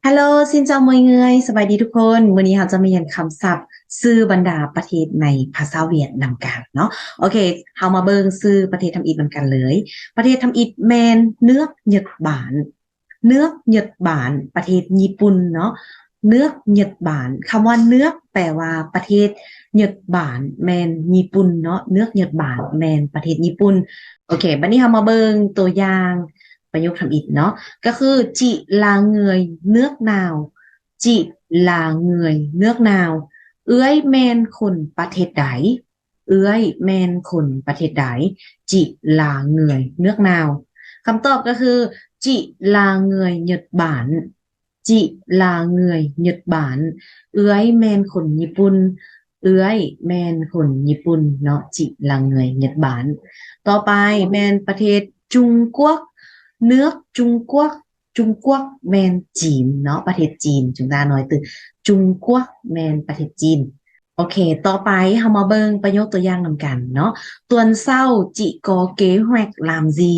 ฮัลโหลซินเจ้ามวยเงยสบายดีทุกคนวันนี้เราจะมาเรียนคำศัพท์ชื่อบรรดาประเทศในภาษาเวียดนามกันเนาะโอเคเรามาเบิ่งชื่อประเทศทำอิฐนำกันเลยประเทศทำอิฐแมนเนื้อหยดบานเนื้อหยดบานประเทศญี่ปุ่นเนาะเนื้อหยดบานคำว่าเนื้อแปลว่าประเทศหยดบานแมนญี่ปุ่นเนาะเนื้อหยดบานแมนประเทศญี่ปุ่นโอเคบัดนี้เรามาเบิ่งตัวอย่างประโยคทำอิฐเนาะ ก็คือจิลาเงยเนื้อกนาวจิลาเงยเนื้อกนาวเอื้อยแมนคนประเทศใดเอื้อยแมนคนประเทศใดจิลาเงยเนื้อกนาวคำตอบก็คือจิลาเงยnhật bảnจิลาเงยnhật bảnเอื้อยแมนคนญี่ปุ่นเอื้อยแมนคนญี่ปุ่นเนาะจิลาเงยnhật bảnต่อไปแมนประเทศจุงกัวก nước Trung Quốc Trung Quốc แมนจีนเนาะประเทศจีนchúng ta nói từ Trung Quốc แมนประเทศจีนโอเคต่อไปเรามาเบิ่งประโยคตัวอย่างนำกันเนาะtuần sau chị có kế hoạch làm gì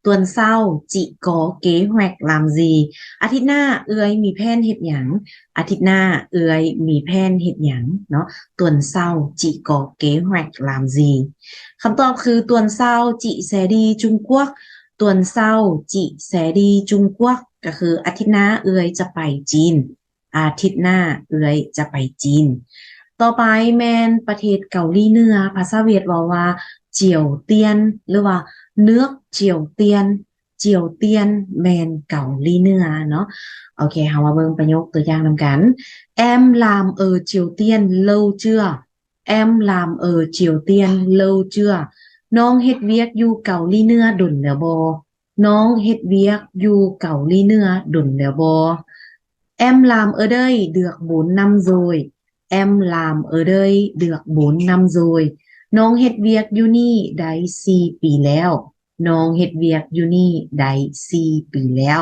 tuần sau chị có kế hoạch làm gì อาทิตย์หน้าเอื้อยมีแผนเฮ็ดหยังอาทิตย์หน้าเอื้อยมีแผนเฮ็ดหยังเนาะ tuần sau chị có kế hoạch làm gì คำตอบคือ tuần sau chị sẽ đi Trung Quốc tuần sau chị sẽ đi Trung Quốc ก็คืออาทิตย์หน้าเอื้อยจะไปจีนอาทิตย์หน้าเอื้อยจะไปจีนต่อไปแมนประเทศเกาหลีเหนือภาษาเวียดว่าเจียวเตียนหรือว่าเนื้อเจียวเตียนเจียวเตียนแมนเกาหลีเหนือเนาะโอเคเรามาเบิ่งประโยคตัวอย่างนำกัน em làm ở Triều Tiên lâu chưa em làm ở Triều Tiên lâu chưa น้องเฮ็ดเวียกอยู่เกาหลีเหนือดนแล้วบ่น้องเฮ็ดเวียกอยู่เกาหลีเหนือดนแล้วบ่ em làm ở đây được 4 năm rồi em làm ở đây được 4 năm rồi น้องเฮ็ดเวียกอยู่นี่ได้4ปีแล้วน้องเฮ็ดเวียกอยู่นี่ได้4ปีแล้ว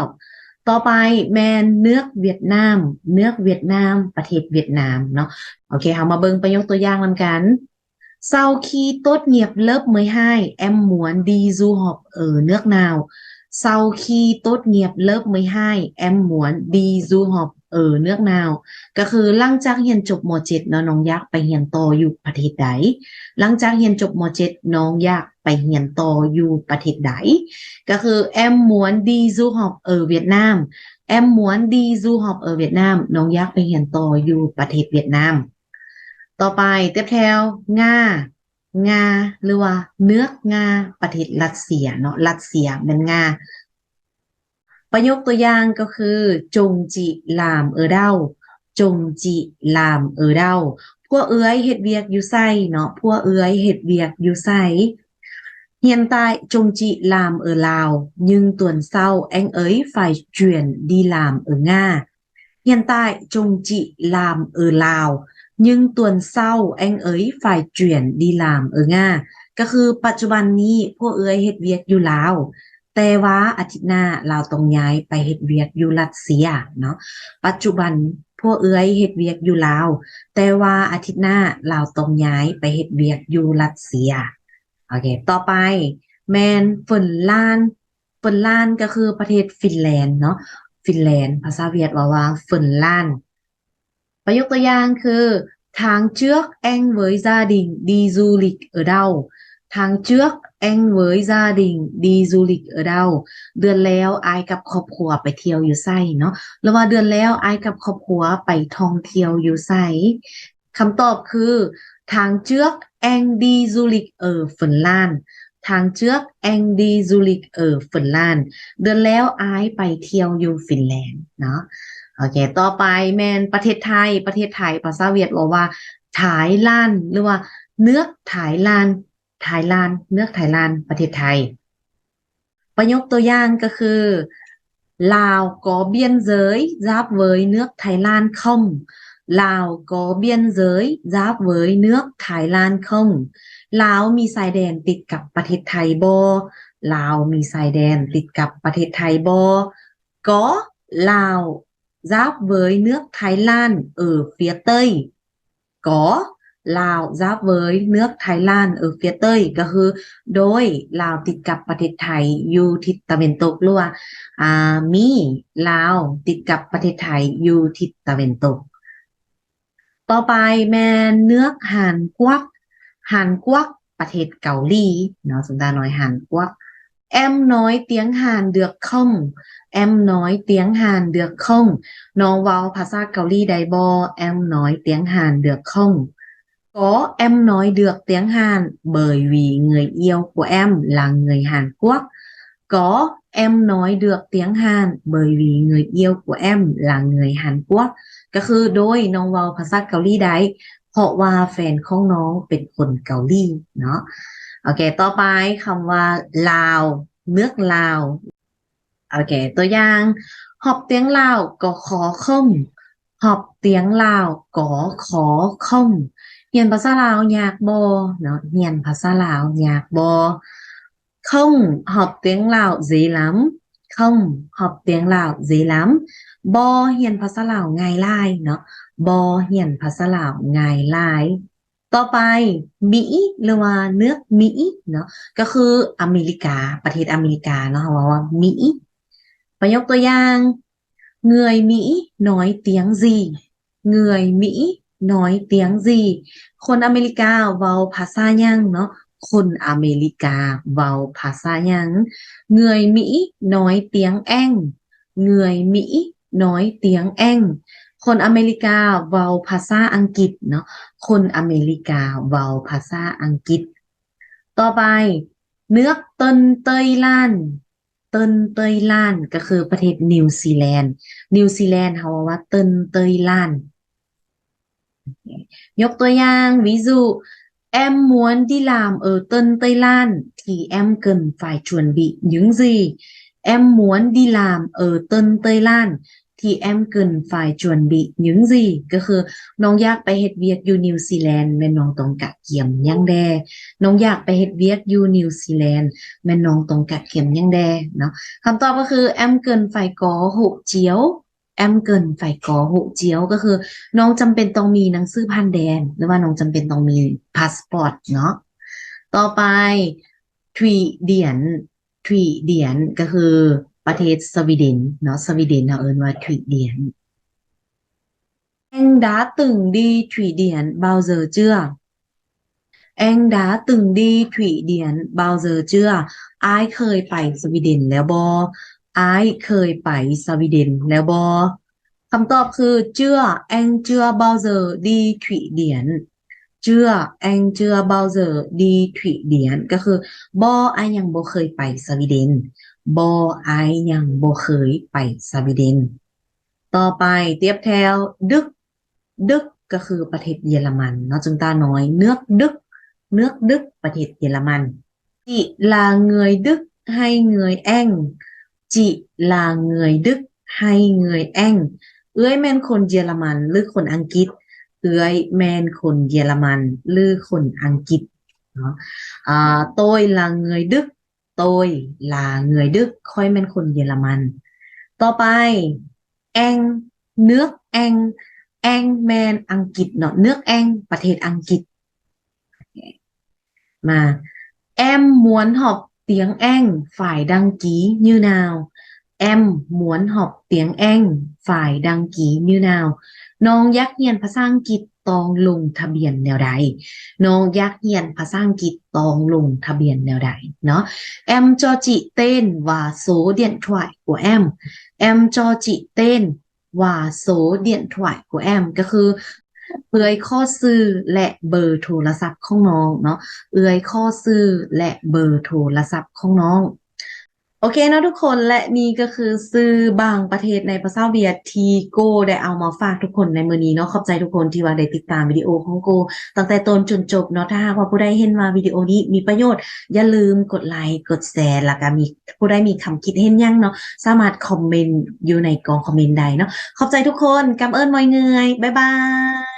ต่อไปแมนเนือกเวียดนามเนือกเวียดนามประเทศเวียดนามเนาะโอเคเรามาเบิ่งประโยคตัวอย่างนำกัน Sau khi tốt nghiệp lớp 12, em muốn đi du học ở nước nào? Sau khi tốt nghiệp lớp 12, em muốn đi du học ở nước nào? ก็คือหลังจากเรียนจบม .7 เนาะน้องอยากไปเรียนต่ออยู่ประเทศใดหลังจากเรียนจบม .7 น้องอยากไปเรียนต่ออยู่ประเทศใดก็คือ em muốn đi du học ở Việt Nam em muốn đi du học ở Việt Nam น้องอยากไปเรียนต่ออยู่ประเทศเวียดนามต่อไปtiếp theo งาหรือว่าเนื้องาประเทศรัสเซียเนาะรัสเซียเป็นงาประโยคตัวอย่างก็คือจงจิลามเด้าจงจิลามเด้าพวกเอื้อยเฮ็ดเวียกอยู่ไสเนาะพวกเอื้อยเฮ็ดเวียกอยู่ไส Hiện tại chồng chị làm ở Lào, nhưng tuần sau anh ấy phải chuyển đi làm ở Nga. Hiện tại chồng chị làm ở Lào, nhưng tuần sau anh ấy phải chuyển đi làm ở Nga ก็คือปัจจุบันนี้พวกเอื้อยเฮ็ดเวียกอยู่ลาวแต่ว่าอาทิตย์หน้าเราต้องย้ายไปเฮ็ดเวียกอยู่รัสเซียเนาะปัจจุบันพวกเอื้อยเฮ็ดเวียกอยู่ลาวแต่ว่าอาทิตย์หน้าเราต้องย้ายไปเฮ็ดเวียกอยู่รัสเซียโอเคต่อไปแมนฟินแลนด์ก็คือประเทศฟินแลนด์เนาะฟินแลนด์ภาษาเวียดว่าฟินแลนด์ประโยคตัวอย่างคือ tháng trước anh với gia đình đi du lịch ở đâu tháng trước anh với gia đình đi du lịch ở đâu เดือนแล้วอายกับครอบครัวไปเที่ยวอยู่ไสเนาะหรือว่าเดือนแล้วอายกับครอบครัวไปท่องเที่ยวอยู่ไสคำตอบคือ tháng trước anh đi du lịch ở Phần Lan tháng trước anh đi du lịch ở Phần Lan เดือนแล้วอายไปเที่ยวอยู่ฟินแลนด์เนาะโอเคต่อไปแมนประเทศไทยภาษาเวียดว่าถ่ายลานหรือว่าเนื้อถ่ายลานเนื้อถ่ายลานประเทศไทยประโยคตัวอย่างก็คือ Lào có biên giới giáp với nước Thái Lan không Lào có biên giới giáp với nước Thái Lan không ลาวมีชายแดนติดกับประเทศไทยบ่ลาวมีชายแดนติดกับประเทศไทยบ่ có Lào giáp với nước Thái Lan ở phía Tây có ลาวgiáp với nước Thái Lan ở phía Tây ก็คือโดยลาวติดกับประเทศไทยอยู่ทิศตะวันตกหรือว่ามีลาวติดกับประเทศไทยอยู่ทิศตะวันตกต่อไปแม่เนื้อHàn Quốcประเทศเกาหลีเนาะchúng ta nói Hàn Quốc em nói tiếng Hàn được không em nói tiếng Hàn được không น้องเว้าภาษาเกาหลีได้บ่ em nói tiếng Hàn được không có em nói được tiếng Hàn bởi vì người yêu của em là người Hàn Quốc có em nói được tiếng Hàn bởi vì người yêu của em là người Hàn Quốc ก็คือโดยน้องเว้าภาษาเกาหลีได้เพราะว่าแฟนของน้องเป็นคนเกาหลีเนาะโอเคต่อไปคำว่าลาวเลือกลาวโอเคตัวอย่างhọc tiếng Lào có khó không học tiếng Lào có khó không เรียนภาษาลาวยากบ่เนาะเรียนภาษาลาวยากบ่ không học tiếng Lào dễ lắm không học tiếng Lào dễ lắm บ่เรียนภาษาลาวง่ายหลายเนาะบ่เรียนภาษาลาวง่ายหลายต่อไปmỹ หรือว่าเนื้อmỹเนาะก็คืออเมริกาประเทศอเมริกาเนาะว่าmỹ ประโยคตัวอย่าง người Mỹ nói tiếng gì người Mỹ nói tiếng gì คนอเมริกาเว้าภาษาหยังเนาะคนอเมริกาเว้าภาษาหยัง người Mỹ nói tiếng Anh người Mỹ nói tiếng Anh คนอเมริกาเว้าภาษาอังกฤษเนาะคนอเมริกาเว้าภาษาอังกฤษต่อไป nước Tân Tây Lan เติ้นเตยล้านก็คือประเทศนิวซีแลนด์เขาว่าเติ้นเตยล้านยกตัวอย่างví dụ em muốn đi làm ở Tân Tây Lan thì em cần phải chuẩn bị những gì em muốn đi làm ở Tân Tây Lan thì em cần phải chuẩn bị những gì ก็คือน้องอยากไปเฮ็ดเวียกอยู่นิวซีแลนด์แม่น้องต้องกะเกียมหยังแดน้องอยากไปเฮ็ดเวียกอยู่นิวซีแลนด์แม่น้องต้องกะเกียมหยังแดเนาะคำตอบก็คือ em cần phải có hộ chiếu em cần phải có hộ chiếu ก็คือน้องจำเป็นต้องมีหนังสือผ่านแดนหรือว่าน้องจำเป็นต้องมีพาสปอร์ตเนาะต่อไปทวีเดียนก็คือประเทศสวีเดนเนาะสวีเดนเขาเอิ้นว่าทวีเดียน Anh đã từng đi Thụy Điển bao giờ chưa? Anh đã từng đi Thụy Điển bao giờ chưa? อายเคยไปสวีเดนแล้วบ่อายเคยไปสวีเดนแล้วบ่คำตอบคือ chưa anh chưa bao giờ đi Thụy Điển chưa anh chưa bao giờ đi Thụy Điển ก็คือบ่อายยังบ่เคยไปสวีเดนบ่อายยังบ่เคยไปสวีเดนต่อไปtiếp theo Đức ก็คือประเทศเยอรมันเนาะchúng ta nói nước Đức ประเทศเยอรมัน chị là người Đức hay người Anh chị là người Đức hay người Anh เอ้ยแม่นคนเยอรมันหรือคนอังกฤษเอ้ยแม่นคนเยอรมันหรือคนอังกฤษเนาะtôi là người Đức tôi là người Đức ค่อยแม่นคนเยอรมันต่อไป Anh nước Anhแมนอังกฤษเนาะnước Anh ประเทศอังกฤษมา em muốn học tiếng Anh phải đăng ký như nào em muốn học tiếng Anh phải đăng ký như nào น้องอยากเรียนภาษาอังกฤษต้องลงทะเบียนแนวใดน้องอยากเรียนภาษาอังกฤษต้องลงทะเบียนแนวใดเนาะ em cho chị tên và số điện thoại của em cho chị tên và số điện thoại của em ก็คือเอ่ยข้อชื่อและเบอร์โทรศัพท์ของน้องเนาะเอ่ยข้อชื่อและเบอร์โทรศัพท์ของน้องโอเคนะทุกคนและนี่ก็คือชื่อบางประเทศในภาษาเวียดที่โกได้เอามาฝากทุกคนในมื้อนี้เนาะขอบใจทุกคนที่ว่าได้ติดตามวิดีโอของโกตั้งแต่ต้นจนจบเนาะถ้าหากว่าผู้ใดเห็นว่าวิดีโอนี้มีประโยชน์อย่าลืมกดไลค์กดแชร์แล้วก็มีผู้ใดมีคำคิดเห็นหยังเนาะสามารถคอมเมนต์อยู่ในกล่องคอมเมนต์ได้เนาะขอบใจทุกคนกำเอิญมอยเงยบ๊ายบาย